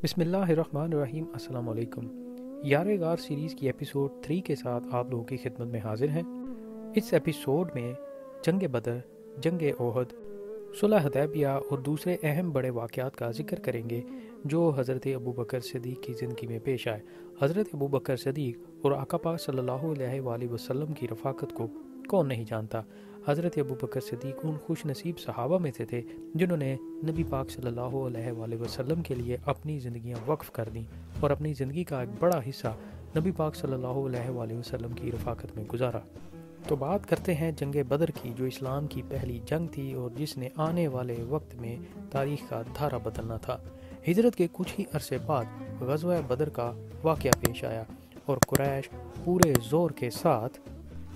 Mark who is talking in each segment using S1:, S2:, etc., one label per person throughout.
S1: बिस्मिल्लाहिर्रहमानिर्रहीम। अस्सलाम वालेकुम। यार गार सीरीज़ की एपिसोड 3 के साथ आप लोगों की खिदमत में हाजिर हैं। इस एपिसोड में जंग बदर, जंग ओहद, सुलह हुदैबिया और दूसरे अहम बड़े वाक़यात का जिक्र करेंगे जो हज़रत अबू बकर सिद्दीक़ की ज़िंदगी में पेश आए। हज़रत अबू बकर सिद्दीक़ और आका पाक सल्लल्लाहु अलैहि वसल्लम की रफ़ाकत को कौन नहीं जानता। हज़रत अबू बकर सिद्दीक़ उन खुश नसीब सहाबा में से थे जिन्होंने नबी पाक सल्लल्लाहु अलैहि वसल्लम के लिए अपनी ज़िंदगियां वक्फ़ कर दी और अपनी ज़िंदगी का एक बड़ा हिस्सा नबी पाक सल्लल्लाहु अलैहि वसल्लम की रफ़ाकत में गुजारा। तो बात करते हैं जंग बदर की, जो इस्लाम की पहली जंग थी और जिसने आने वाले वक्त में तारीख़ का धारा बदलना था। हिजरत के कुछ ही अरसे बाद ग़ज़वा बदर का वाक़या पेश आया और कुरैश पूरे ज़ोर के साथ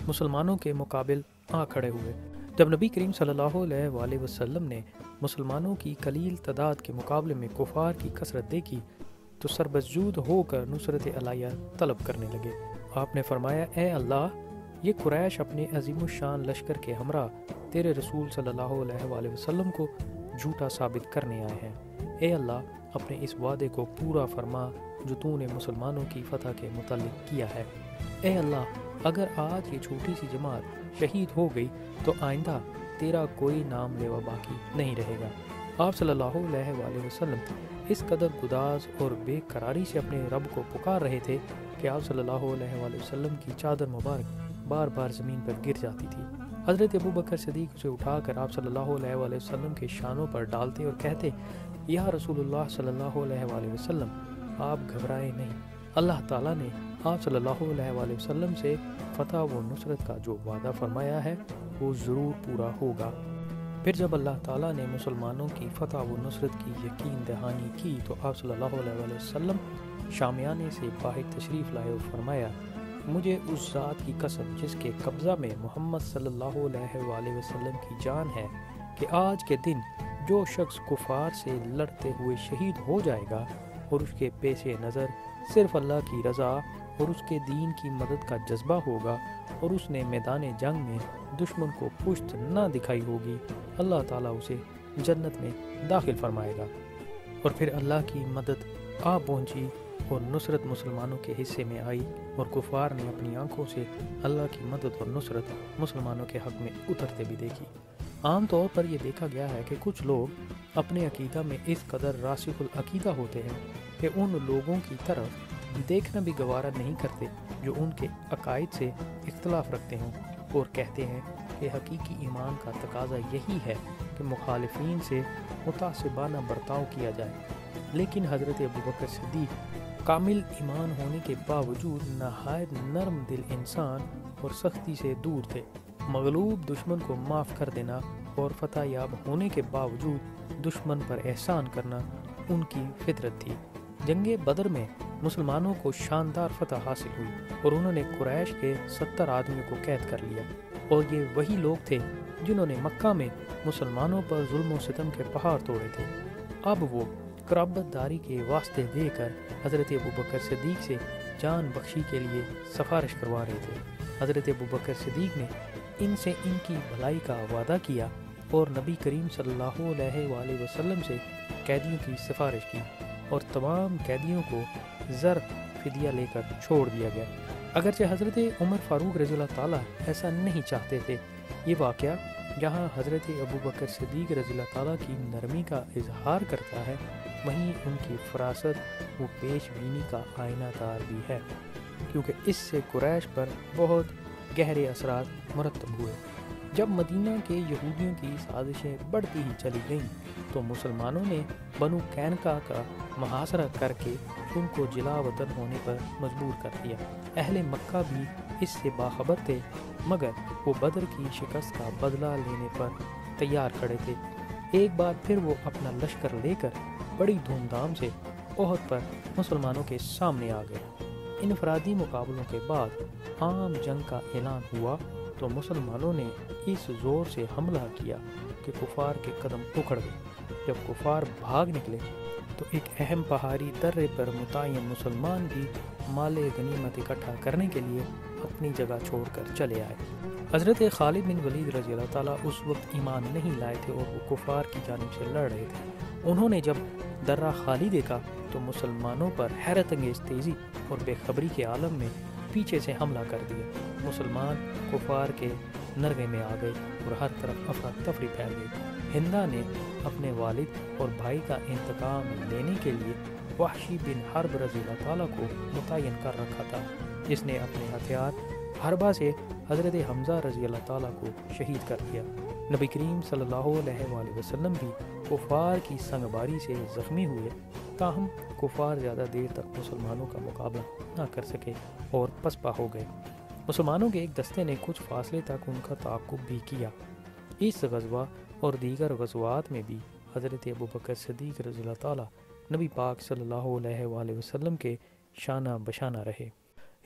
S1: मुसलमानों के मुकाबिल आ खड़े हुए। जब नबी करीम सल्लल्लाहु अलैहि वसल्लम ने मुसलमानों की कलील तादाद के मुकाबले में कुफार की कसरत देखी तो सरबजूद होकर नुसरत अलाया तलब करने लगे। आपने फरमाया, ए अल्लाह, ये कुरैश अपने अजीमुशान लश्कर के हमरा तेरे रसूल सल्लल्लाहु अलैहि वसल्लम को झूठा साबित करने आए हैं। ए अल्लाह, अपने इस वादे को पूरा फरमा जो तूने मुसलमानों की फतह के मुतालिक किया है। ए अल्लाह, अगर आज ये छोटी सी जमात शहीद हो गई तो आइंदा तेरा कोई नाम लेवा बाकी नहीं रहेगा। आप सल्लल्लाहु अलैहि वसल्लम इस कदर गुदाज और बेकरारी से अपने रब को पुकार रहे थे कि आप सल्लल्लाहु अलैहि वसल्लम की चादर मुबारक बार बार ज़मीन पर गिर जाती थी। हज़रत अबू बकर सिद्दीक़ उसे उठाकर आप सल्लल्लाहु अलैहि वसल्लम के शानों पर डालते और कहते, या रसूलुल्लाह सल्लल्लाहु अलैहि वसल्लम, आप घबराएं नहीं। अल्लाह ताला ने आप सल्लल्लाहु अलैहि वसल्लम से फ़तह व नुसरत का जो वादा फरमाया है वो ज़रूर पूरा होगा। फिर जब अल्लाह ताला ने मुसलमानों की फ़तह व नुसरत की यकीन दहानी की तो आप सल्लल्लाहु अलैहि वसल्लम शामियाने से बाहर तशरीफ़ लाए और फरमाया, मुझे उस ज़ात की कसम जिसके कब्ज़ा में मोहम्मद सल्लल्लाहु अलैहि वसल्लम की जान है कि आज के दिन जो शख्स कुफार से लड़ते हुए शहीद हो जाएगा और उसके पेशे नज़र सिर्फ अल्लाह की रज़ा और उसके दीन की मदद का जज्बा होगा और उसने मैदान जंग में दुश्मन को पुश्त न दिखाई होगी, अल्लाह ताला उसे जन्नत में दाखिल फरमाएगा। और फिर अल्लाह की मदद आ पहुंची और नुसरत मुसलमानों के हिस्से में आई और कुफार ने अपनी आंखों से अल्लाह की मदद और नुसरत मुसलमानों के हक़ में उतरते भी देखी। आम तौर पर यह देखा गया है कि कुछ लोग अपने अकीदा में इस कदर रासिखुल अकीदा होते हैं कि उन लोगों की तरफ देखना भी गवारा नहीं करते जो उनके अकायद से इख्तलाफ रखते हों और कहते हैं कि हकीकी ईमान का तकाजा यही है कि मुखालिफीन से मुतासिबाना बर्ताव किया जाए। लेकिन हज़रत अबू बकर सिद्दीक़ कामिल ईमान होने के बावजूद नहायत नरम दिल इंसान और सख्ती से दूर थे। मगलूब दुश्मन को माफ़ कर देना और फतह याब होने के बावजूद दुश्मन पर एहसान करना उनकी फितरत थी। जंग बदर में मुसलमानों को शानदार फतह हासिल हुई और उन्होंने कुरैश के 70 आदमियों को कैद कर लिया और ये वही लोग थे जिन्होंने मक्का में मुसलमानों पर जुल्म व सितम के पहाड़ तोड़े थे। अब वो क़राबतदारी के वास्ते देकर हज़रत अबू बकर सिद्दीक़ से जान बख्शी के लिए सिफारिश करवा रहे थे। हज़रत अबू बकर सिद्दीक़ ने इनसे इनकी भलाई का वादा किया और नबी करीम सल्लल्लाहु अलैहि वसल्लम से कैदियों की सिफारिश की और तमाम कैदियों को ज़र फिदिया लेकर छोड़ दिया गया। अगरचे हज़रत उमर फ़ारूक रज़ियल्लाहु ताला ऐसा नहीं चाहते थे। ये वाक़या जहाँ हज़रत अबू बकर सिद्दीक़ रज़ियल्लाहु ताला की नरमी का इजहार करता है, वहीं उनकी फरासत व पेशबीनी का आईनादार भी है, क्योंकि इससे कुरैश पर बहुत गहरे असरात मुरतब हुए। जब मदीना के यहूदियों की साजिशें बढ़ती ही चली गईं तो मुसलमानों ने बनु कैनका का मुहासरा करके उनको जिला वतन होने पर मजबूर कर दिया। अहले मक्का भी इससे बाखबर थे, मगर वो बदर की शिकस्त का बदला लेने पर तैयार खड़े थे। एक बार फिर वो अपना लश्कर लेकर बड़ी धूमधाम से ओहद पर मुसलमानों के सामने आ गए। इनफरादी मुकाबलों के बाद आम जंग का ऐलान हुआ तो मुसलमानों ने इस ज़ोर से हमला किया कि कुफार के कदम उखड़ गए। जब कुफार भाग निकले तो एक अहम पहाड़ी दर्रे पर मुतय्यन मुसलमान भी माले गनीमत इकट्ठा करने के लिए अपनी जगह छोड़कर चले आए। हज़रत खालिद बिन वलीद रज़ियल्लाहु ताला उस वक्त ईमान नहीं लाए थे और वो कुफार की जानिब से लड़ रहे थे। انہوں نے جب درہ خالی دیکھا تو مسلمانوں پر حیرت انگیز تیزی اور بے خبری کے عالم میں پیچھے سے حملہ کر دیا۔ مسلمان کفار کے نرغے میں آ گئے اور ہر طرف افراتفری پھیل گئی۔ ہندا نے اپنے والد اور بھائی کا انتقام لینے کے لیے وحشی بن حرب رضی اللہ تعالیٰ کو متعین کر رکھا تھا، جس نے اپنے ہتھیار حربہ سے حضرت حمزہ رضی اللہ تعالیٰ کو شہید کر دیا۔ نبی کریم صلی اللہ علیہ وآلہ وسلم بھی کفار کی سنگباری سے زخمی ہوئے، تاہم کفار زیادہ دیر تک مسلمانوں کا مقابلہ نہ کر سکے اور پسپا ہو گئے۔ مسلمانوں کے ایک دستے نے کچھ فاصلے تک ان کا تعاقب بھی کیا۔ اس غزوہ اور دیگر غزوات میں بھی حضرت ابوبکر صدیق رضی اللہ تعالیٰ نبی پاک صلی اللہ علیہ وآلہ وسلم کے شانہ بشانہ رہے۔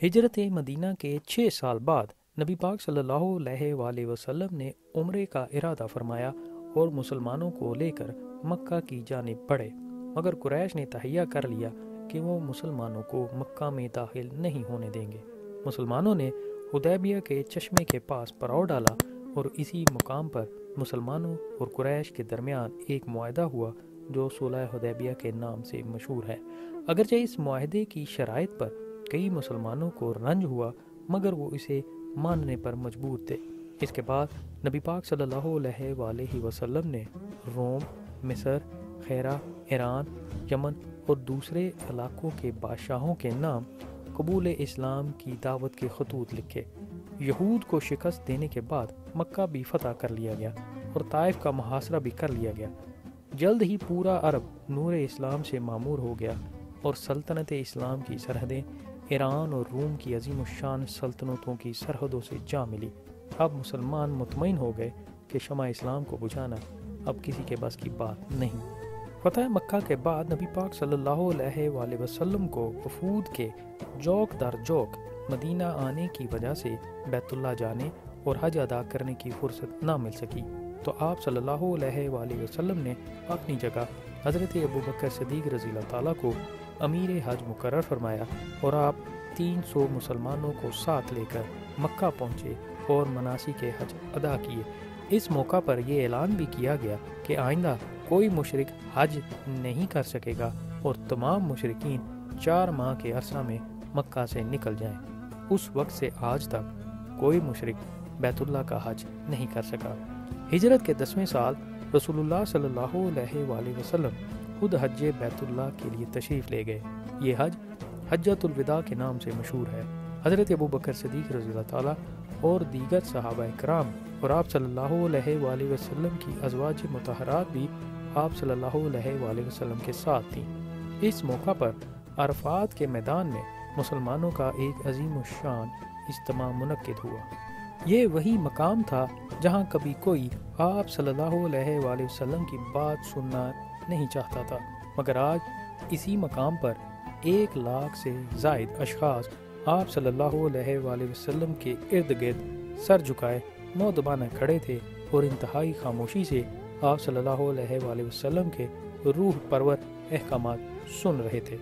S1: ہجرت مدینہ کے 6 سال بعد نبی پاک صلی اللہ علیہ وآلہ وسلم نے عمرے کا ارادہ فرمایا اور مسلمانوں کو لے کر مکہ کی جانب بڑھے، مگر قریش نے تہیہ کر لیا کہ وہ مسلمانوں کو مکہ میں داخل نہیں ہونے دیں گے۔ مسلمانوں نے حدیبیہ کے چشمے کے پاس پڑاؤ ڈالا اور اسی مقام پر مسلمانوں اور قریش کے درمیان ایک معاہدہ ہوا جو صلح حدیبیہ کے نام سے مشہور ہے۔ اگرچہ اس معاہدے کی شرائط پر کئی مسلمانوں کو رنج ہوا، مگر وہ اسے ماننے پر مجبور تھے۔ اس کے بعد نبی پاک صلی اللہ علیہ وآلہ وسلم نے روم، مصر، خیرہ، ایران، یمن اور دوسرے علاقوں کے بادشاہوں کے نام قبول اسلام کی دعوت کے خطوط لکھے۔ یہود کو شکست دینے کے بعد مکہ بھی فتح کر لیا گیا اور طائف کا محاصرہ بھی کر لیا گیا۔ جلد ہی پورا عرب نور اسلام سے معمور ہو گیا اور سلطنت اسلام کی سرحدیں ایران اور روم کی عظیم الشان سلطنتوں کی سرحدوں سے جا ملی۔ اب مسلمان مطمئن ہو گئے کہ شمع اسلام کو بجھانا اب کسی کے بس کی بات نہیں۔ فتح مکہ کے بعد نبی پاک صلی اللہ علیہ وآلہ وسلم کو وفود کے جوک در جوک مدینہ آنے کی وجہ سے بیت اللہ جانے اور حج ادا کرنے کی فرصت نہ مل سکی، تو آپ صلی اللہ علیہ وآلہ وسلم نے اپنی جگہ حضرت ابوبکر صدیق رضی اللہ تعالیٰ کو امیر حج مقرر فرمایا اور آپ 300 مسلمانوں کو ساتھ لے کر مکہ پہنچے اور مناسک حج ادا کیے۔ اس موقع پر یہ اعلان بھی کیا گیا کہ آئندہ کوئی مشرک حج نہیں کر سکے گا اور تمام مشرکین 4 ماہ کے عرصہ میں مکہ سے نکل جائیں۔ اس وقت سے آج تک کوئی مشرک بیت اللہ کا حج نہیں کر سکا۔ ہجرت کے 10ویں سال رسول اللہ صلی اللہ علیہ وآلہ وسلم خود حج بیت اللہ کے لیے تشریف لے گئے۔ یہ حج حجۃ الوداع کے نام سے مشہور ہے۔ حضرت ابوبکر صدیق رضی اللہ تعالیٰ اور دیگر صحابہ کرام اور آپ صلی اللہ علیہ وآلہ وسلم کی ازواج مطہرات بھی آپ صلی اللہ علیہ وآلہ وسلم کے ساتھ تھیں۔ اس موقع پر عرفات کے میدان میں مسلمانوں کا ایک عظیم الشان اجتماع منعقد ہوا۔ یہ وہی مقام تھا جہاں کبھی کوئی آپ صلی اللہ علیہ وآلہ وسلم کی بات سننا نہیں چاہتا تھا، مگر آج اسی مقام پر 1 لاکھ سے زائد اشخاص آپ صلی اللہ علیہ وآلہ وسلم کے ارد گرد سر جھکائے مؤدبانہ کھڑے تھے اور انتہائی خاموشی سے آپ صلی اللہ علیہ وآلہ وسلم کے روح پرور احکامات سن رہے تھے۔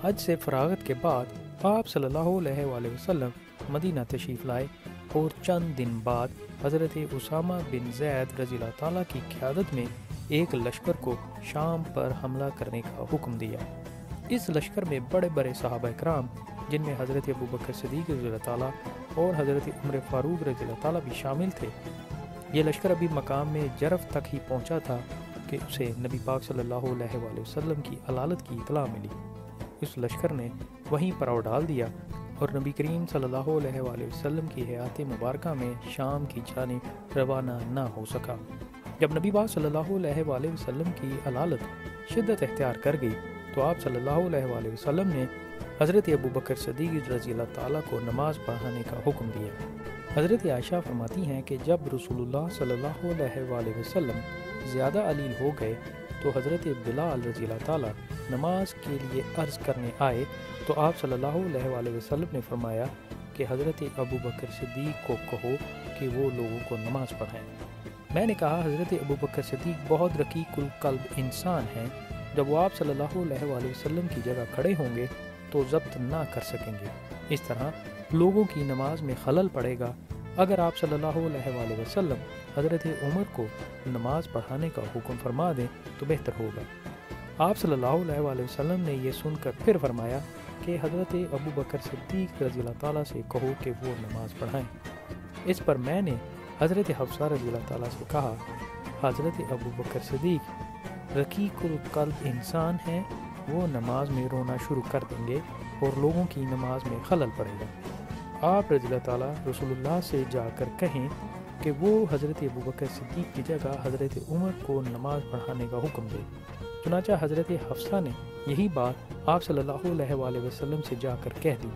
S1: حج سے فراغت کے بعد آپ صلی اللہ علیہ وآلہ وسلم مدینہ تشریف لائے اور چند دن بعد حضرت اسامہ بن زید رضی اللہ تعالیٰ کی قیادت میں ایک لشکر کو شام پر حملہ کرنے کا حکم دیا۔ اس لشکر میں بڑے بڑے صحابہ کرام جن میں حضرت ابوبکر صدیق رضی اللہ تعالیٰ اور حضرت عمر فاروق رضی اللہ تعالیٰ بھی شامل تھے۔ یہ لشکر ابھی مقام میں جرف تک ہی پہنچا تھا کہ اسے نبی پاک صلی اللہ علیہ وآلہ وسلم کی علالت کی اطلاع ملی۔ اس لشکر نے وہیں پڑاؤ ڈال دیا اور نبی کریم صلی اللہ علیہ وآلہ وسلم کی حیات مبارکہ میں شام کی جانب روانہ نہ ہو سکا۔ جب نبی پاک صلی اللہ علیہ وآلہ وسلم کی علالت شدت اختیار کر گئی تو آپ صلی اللہ علیہ وآلہ وسلم نے حضرت ابوبکر صدیق رضی اللہ تعالیٰ کو نماز پڑھانے کا حکم دیا۔ حضرت عائشہ فرماتی ہیں کہ جب رسول اللہ صلی اللہ علیہ وآلہ وسلم زیادہ علیل ہو گئے تو حضرت بلال رضی اللہ تعالیٰ نماز کے لیے عرض کرنے آئے تو آپ صلی اللہ علیہ وآلہ وسلم نے فرمایا کہ حضرت ابوبکر صدیق کو کہو کہ وہ لوگوں کو نماز پڑھائیں۔ میں نے کہا حضرت ابوبکر صدیق بہت رقیق القلب انسان ہیں، جب وہ آپ صلی اللہ علیہ وآلہ وسلم کی جگہ کھڑے ہوں گے تو ضبط نہ کر سکیں گے، اس طرح لوگوں کی نماز میں خلل پڑے گا۔ اگر آپ صلی اللہ علیہ وآلہ وسلم حضرت عمر کو نماز پڑھانے کا حکم فرما دیں تو بہتر ہوگا۔ آپ صلی اللہ علیہ وسلم نے یہ سن کر پھر فرمایا کہ حضرت ابو بکر صدیق رضی اللہ تعالیٰ سے کہو کہ وہ نماز پڑھائیں۔ اس پر میں نے حضرت حفصہ رضی اللہ تعالیٰ سے کہا، حضرت ابو بکر صدیق رقیق القلب انسان ہیں، وہ نماز میں رونا شروع کر دیں گے اور لوگوں کی نماز میں خلل پڑے گا۔ آپ رضی اللہ تعالیٰ رسول اللہ سے جا کر کہیں کہ وہ حضرت ابو بکر صدیق کی جگہ حضرت عمر کو نماز پڑھانے کا حکم دے۔ چنانچہ حضرت حفصہ نے یہی بات آپ صلی اللہ علیہ وسلم سے جا کر کہہ دی۔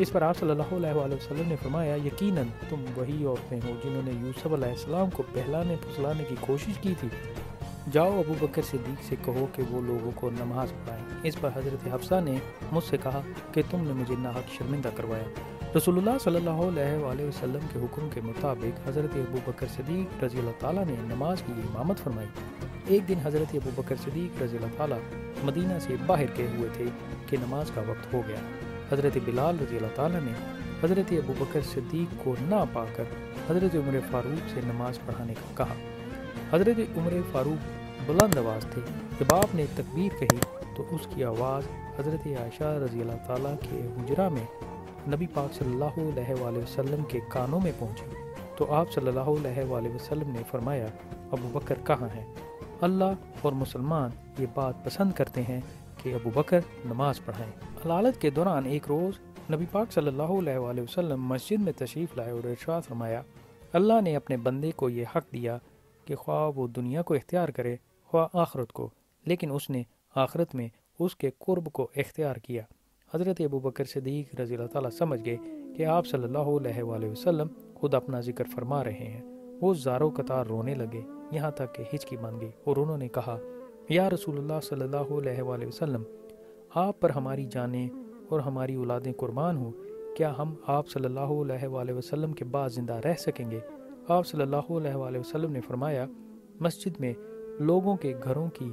S1: اس پر آپ صلی اللہ علیہ وسلم نے فرمایا، یقیناً تم وہی عورتیں ہو جنہوں نے یوسف علیہ السلام کو بہلانے پھسلانے کی کوشش کی تھی، جاؤ ابو بکر صدیق سے کہو کہ وہ لوگوں کو نماز پڑھائیں۔ اس پر حضرت حفصہ نے مجھ سے کہا کہ تم نے مجھے ناحق شرمندہ کروایا۔ رسول اللہ صلی اللہ علیہ وسلم کے حکم کے مطابق حضرت ابو بکر صدیق رضی اللہ تعالیٰ نے نماز کی امامت فرمائی۔ ایک دن حضرت ابو بکر صدیق رضی اللہ تعالیٰ مدینہ سے باہر گئے ہوئے تھے کہ نماز کا وقت ہو گیا۔ حضرت بلال رضی اللہ تعالیٰ نے حضرت ابو بکر صدیق کو نہ پا کر حضرت عمر فاروق سے نماز پڑھانے کا کہا۔ حضرت عمر فاروق بلند آواز تھے۔ جب آپ نے تکبیر کہی تو اس کی آواز حضرت عائشہ رضی اللہ تعالیٰ کے حجرہ میں نبی پاک صلی اللہ علیہ وسلم کے کانوں میں پہنچی تو آپ صلی اللہ علیہ وسلم نے فرمایا، ابو بکر کہاں ہیں؟ اللہ اور مسلمان یہ بات پسند کرتے ہیں کہ ابو بکر نماز پڑھائیں۔ علالت کے دوران ایک روز نبی پاک صلی اللہ علیہ وسلم مسجد میں تشریف لائے اور ارشاد فرمایا، اللہ نے اپنے بندے کو یہ حق دیا کہ خواہ وہ دنیا کو اختیار کرے خواہ آخرت کو، لیکن اس نے آخرت میں اس کے قرب کو اختیار کیا۔ حضرت ابو بکر صدیق رضی اللہ تعالیٰ سمجھ گئے کہ آپ صلی اللہ علیہ وسلم خود اپنا ذکر فرما رہے ہیں۔ وہ زاروں قطار رونے لگے، یہاں تک کہ ہچکی مان گئی اور انہوں نے کہا، یا رسول اللہ صلی اللہ علیہ وسلم، آپ پر ہماری جانیں اور ہماری اولادیں قربان ہوں، کیا ہم آپ صلی اللہ علیہ وسلم کے بعد زندہ رہ سکیں گے؟ آپ صلی اللہ علیہ وسلم نے فرمایا، مسجد میں لوگوں کے گھروں کی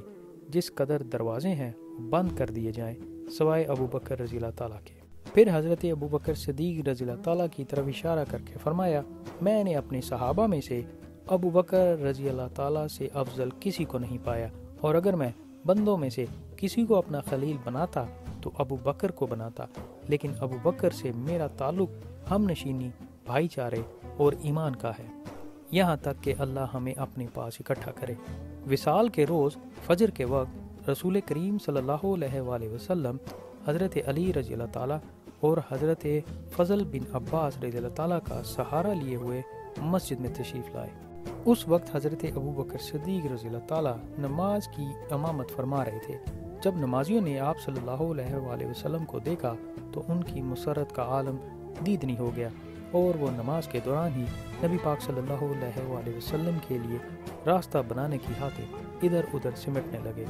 S1: جس قدر دروازے ہیں بند کر دیے جائیں سوائے ابو بکر رضی اللہ تعالیٰ کے۔ پھر حضرت ابو بکر صدیق رضی اللہ تعالیٰ کی طرف اشارہ کر کے فرمایا، میں نے اپنے صحابہ میں سے ابو بکر رضی اللہ تعالیٰ سے افضل کسی کو نہیں پایا، اور اگر میں بندوں میں سے کسی کو اپنا خلیل بناتا تو ابو بکر کو بناتا، لیکن ابو بکر سے میرا تعلق ہم نشینی، بھائی چارے اور ایمان کا ہے، یہاں تک کہ اللہ ہمیں اپنے پاس اکٹھا کرے۔ وصال کے روز فجر کے وقت رسول کریم صلی اللہ علیہ وسلم حضرت علی رضی اللہ تعالیٰ اور حضرت فضل بن عباس رضی اللہ تعالیٰ کا سہارا لیے ہوئے مسجد میں تشریف لائے۔ اس وقت حضرت ابو بکر صدیق رضی اللہ تعالیٰ نماز کی امامت فرما رہے تھے۔ جب نمازیوں نے آپ صلی اللہ علیہ وسلم کو دیکھا تو ان کی مسرت کا عالم دیدنی ہو گیا، اور وہ نماز کے دوران ہی نبی پاک صلی اللہ علیہ وسلم کے لیے راستہ بنانے کی خاطر ادھر ادھر سمٹنے لگے۔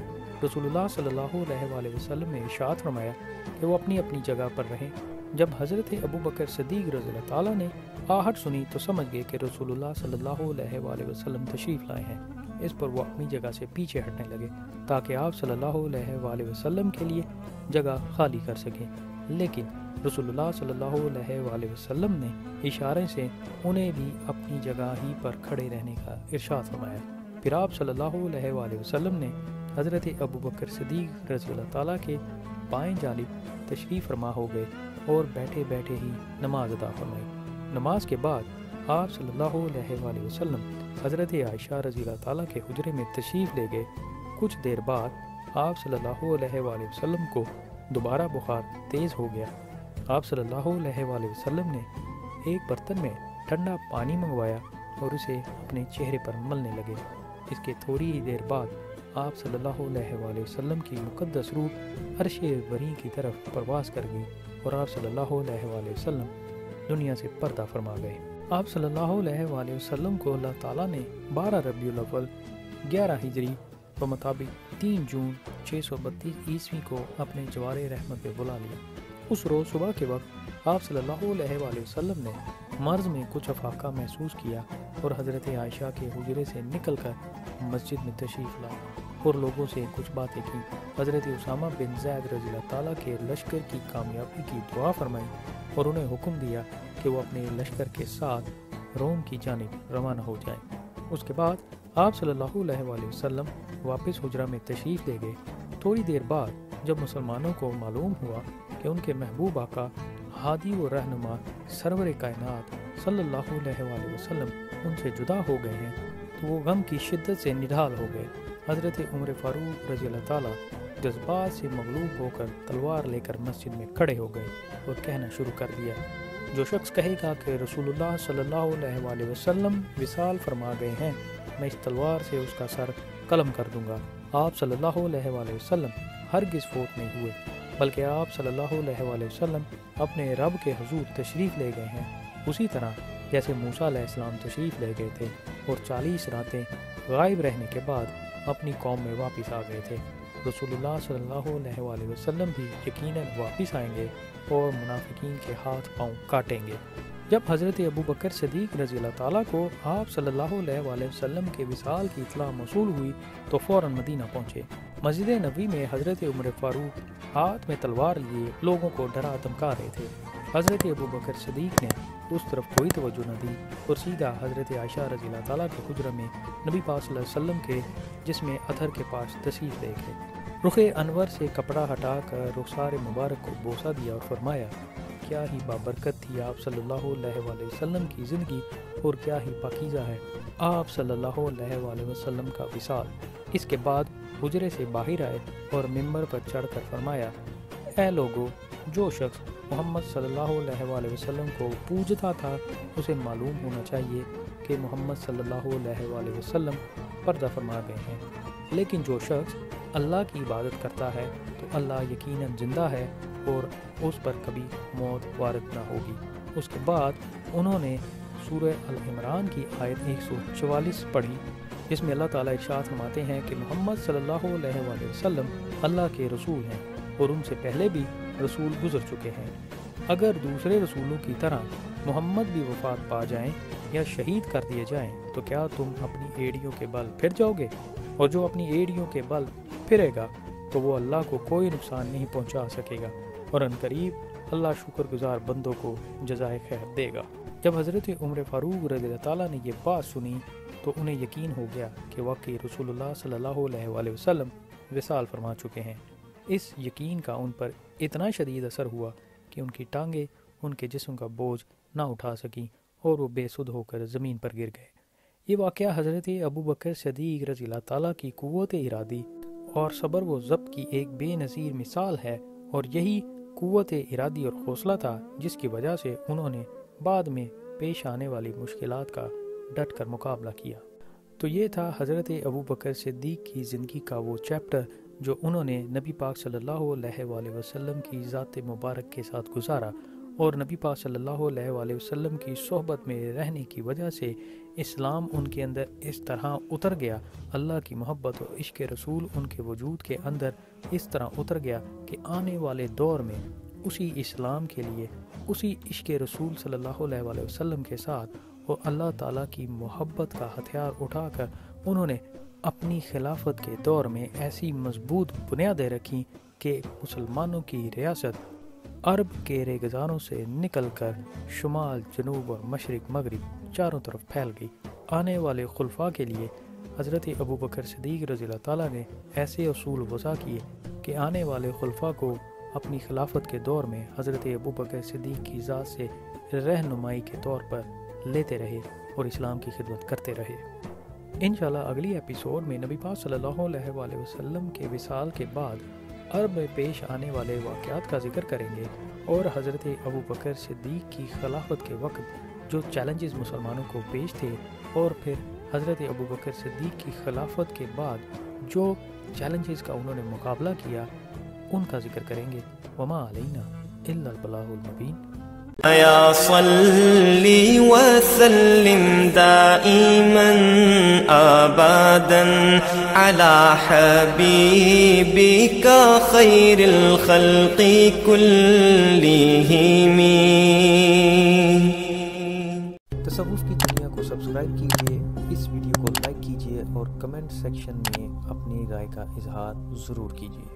S1: رسول اللہ صلی اللہ علیہ وسلم نے ارشاد فرمایا کہ وہ اپنی اپنی جگہ پر رہیں۔ جب حضرت ابو بکر صدیق رضی اللہ تعالیٰ نے آہٹ سنی تو سمجھ گئے کہ رسول اللہ صلی اللہ علیہ وسلم تشریف لائے ہیں۔ اس پر وہ اپنی جگہ سے پیچھے ہٹنے لگے تاکہ آپ صلی اللہ علیہ وسلم کے لیے جگہ خالی کر سکیں، لیکن رسول اللہ صلی اللہ علیہ وسلم نے اشارے سے انہیں بھی اپنی جگہ ہی پر کھڑے رہنے کا ارشاد فرمایا۔ پھر آپ صلی اللہ علیہ وسلم نے حضرت ابو بکر صدیق رضی اللہ تعالیٰ کے بائیں جانب تشریف فرما ہو گئے اور بیٹھے بیٹھے ہی نماز ادا فرمائی۔ نماز کے بعد آپ صلی اللہ علیہ وسلم حضرت عائشہ رضی اللہ تعالیٰ کے حجرے میں تشریف لے گئے۔ کچھ دیر بعد آپ صلی اللہ علیہ وسلم کو دوبارہ بخار تیز ہو گیا۔ آپ صلی اللہ علیہ وسلم نے ایک برتن میں ٹھنڈا پانی منگوایا اور اسے اپنے چہرے پر ملنے لگے۔ اس کے تھوڑی ہی دیر بعد آپ صلی اللہ علیہ وسلم کی مقدس روح عرش بری کی طرف پرواز کر گئی اور آپ صلی اللہ علیہ وسلم دنیا سے پردہ فرما گئے۔ آپ صلی اللہ علیہ وسلم کو اللہ تعالیٰ نے 12 ربیع الاول 11 ہجری بمطابق 3 جون 632 عیسوی کو اپنے جوار رحمت پہ بلا لیا۔ اس روز صبح کے وقت آپ صلی اللہ علیہ وسلم نے مرض میں کچھ افاقہ محسوس کیا اور حضرت عائشہ کے حجرے سے نکل کر مسجد میں تشریف لائے اور لوگوں سے کچھ باتیں کی۔ حضرت اسامہ بن زید رضی اللہ تعالیٰ کے لشکر کی کامیابی کی دعا فرمائی اور انہیں حکم دیا کہ وہ اپنے لشکر کے ساتھ روم کی جانب روانہ ہو جائیں۔ اس کے بعد آپ صلی اللہ علیہ وسلم واپس حجرہ میں تشریف لے گئے थोड़ी देर बाद जब मुसलमानों को मालूम हुआ कि उनके महबूब आका हादी व रहनुमा सरवर कायनात सल्लल्लाहु अलैहि वसल्लम उनसे जुदा हो गए हैं, तो वो गम की शिद्दत से निढाल हो गए। हज़रत उमर फ़ारूक रज़ी अल्लाह ताला जज्बात से मगलूब होकर तलवार लेकर मस्जिद में खड़े हो गए और कहना शुरू कर दिया, जो शख्स कहेगा कि रसूलुल्लाह सल्लल्लाहु अलैहि वसल्लम विसाल फरमा गए हैं, मैं इस तलवार से उसका सर कलम कर दूंगा। आप सल्लल्लाहु अलैहि वसल्लम हरगिज़ फोत नहीं हुए, बल्कि आप सल्लल्लाहु अलैहि वसल्लम अपने रब के हुजूर तशरीफ़ ले गए हैं, उसी तरह जैसे मूसा अलैहिस्सलाम तशरीफ़ ले गए थे और 40 रातें गायब रहने के बाद अपनी कौम में वापस आ गए थे। रसूलुल्लाह सल्लल्लाहु अलैहि वसल्लम भी यकीनन वापस आएंगे और मुनाफिकीन के हाथ पांव काटेंगे। जब हज़रत अबू बकर सिद्दीक़ रज़ी अल्लाह ताला को आप सल्लल्लाहु अलैहि वसल्लम के विसाल की इत्तला मौसूल हुई तो फ़ौरन मदीना पहुँचे। मस्जिद नबी में हज़रत उमर फ़ारूक हाथ में तलवार लिए लोगों को डरा धमका रहे थे। हज़रत अबू बकर सिद्दीक़ ने उस तरफ कोई तवज्जो न दी और सीधा हज़रत आयशा रज़ी अल्लाह ताला के हुजरा में नबी पाक सल्लल्लाहु अलैहि वसल्लम के जिस्म अतहर के पास तशरीफ़ ले गए। रुखे अनवर से कपड़ा हटाकर रुखसार मुबारक को बोसा दिया और फरमाया, क्या ही बाबरकत थी आप सल्लल्लाहु अलैहि वसल्लम की ज़िंदगी और क्या ही पाकीज़ा है आप सल्लल्लाहु अलैहि वसल्लम का विसाल। इसके बाद हुजरे से बाहर आए और मिंबर पर चढ़कर फरमाया, ऐ लोगो, जो शख्स मोहम्मद सल्लल्लाहु अलैहि वसल्लम को पूजता था उसे मालूम होना चाहिए कि मोहम्मद सल्लल्लाहु अलैहि वसल्लम पर्दा फरमा गए हैं, लेकिन जो शख्स अल्लाह की इबादत करता है तो अल्लाह यकीनन जिंदा है और उस पर कभी मौत वारिद ना होगी। उसके बाद उन्होंने सूरह अल इमरान की आयत 144 पढ़ी, जिसमें अल्लाह ताला इरशाद फरमाते हैं कि मोहम्मद सल्लल्लाहु अलैहि वसल्लम अल्लाह के रसूल हैं और उनसे पहले भी रसूल गुजर चुके हैं। अगर दूसरे रसूलों की तरह मोहम्मद भी वफात पा जाएं या शहीद कर दिए जाएं, तो क्या तुम अपनी एड़ियों के बल फिर जाओगे? और जो अपनी एड़ियों के बल फिरेगा तो वो अल्लाह को कोई नुकसान नहीं पहुंचा सकेगा और अनकरीब अल्लाह शुक्रगुजार बंदों को जज़ाए खैर देगा। जब हज़रत उमर फ़ारूक रज़ी अल्लाह ताला ने ये बात सुनी तो उन्हें यकीन हो गया कि वाकई रसूलुल्लाह सल्लल्लाहु अलैहि वसल्लम विसाल फरमा चुके हैं। इस यकीन का उन पर इतना शदीद असर हुआ कि उनकी टांगें उनके जिस्म का बोझ ना उठा सकीं और वो बेसुध होकर ज़मीन पर गिर गए। ये वाक़या हज़रत अबू बकर सिद्दीक़ रज़ी अल्लाह ताला की क़ुव्वत इरादी और सब्र व ज़ब्त की एक बेनज़ीर मिसाल है और यही क़ुव्वत इरादी और हौसला था जिसकी वजह से उन्होंने बाद में पेश आने वाली मुश्किलात का डट कर मुकाबला किया। तो ये था हज़रत अबू बकर सिद्दीक़ की ज़िंदगी का वो चैप्टर जो उन्होंने नबी पाक सल्लल्लाहु अलैहि वसल्लम की ज़ात मुबारक के साथ गुजारा और नबी पाक सल्लल्लाहु अलैहि वसल्लम की सोहबत में रहने की वजह से इस्लाम उनके अंदर इस तरह उतर गया, अल्लाह की मोहब्बत और इश्क़ रसूल उनके वजूद के अंदर इस तरह उतर गया कि आने वाले दौर में उसी इस्लाम के लिए उसी इश्क़ रसूल सल्लल्लाहु अलैहि वसल्लम के साथ और अल्लाह ताला की मोहब्बत का हथियार उठाकर उन्होंने अपनी खिलाफत के दौर में ऐसी मजबूत बुनियादें रखी कि मुसलमानों की रियासत अरब के रेगिस्तानों से निकलकर शुमाल, जनूब और मशरिक मगरिब चारों तरफ फैल गई। आने वाले खुलफा के लिए हज़रत अबू बकर सिद्दीक़ रज़ी अल्लाह ताला ने ऐसे असूल वज़ा किए कि आने वाले खुलफा को अपनी खिलाफत के दौर में हज़रत अबू बकर सिद्दीक़ की ज़ात से रहनुमाई के तौर पर लेते रहे और इस्लाम की खिदमत करते रहे। इंशाल्लाह अगली एपिसोड में नबी पाक सल्लल्लाहु अलैहि वसल्लम के विसाल के बाद अरब में पेश आने वाले वाक़यात का जिक्र करेंगे और हज़रत अबू बकर सिद्दीक़ की खिलाफत के वक्त जो चैलेंजेस मुसलमानों को पेश थे और फिर हज़रत अबू बकर सिद्दीक़ की खिलाफत के बाद जो चैलेंजेस का उन्होंने मुकाबला किया उनका जिक्र करेंगे। वमा अलैना इल्लल बलागुल मुबीन।
S2: या सल्ली व सल्लिम दाइमन अबदन अला हबीबिका खैरिल खल्क़ि कुल्लिहिम।
S1: तसव्वुफ़ की दुनिया को सब्सक्राइब कीजिए, इस वीडियो को लाइक कीजिए और कमेंट सेक्शन में अपनी राय का इजहार ज़रूर कीजिए।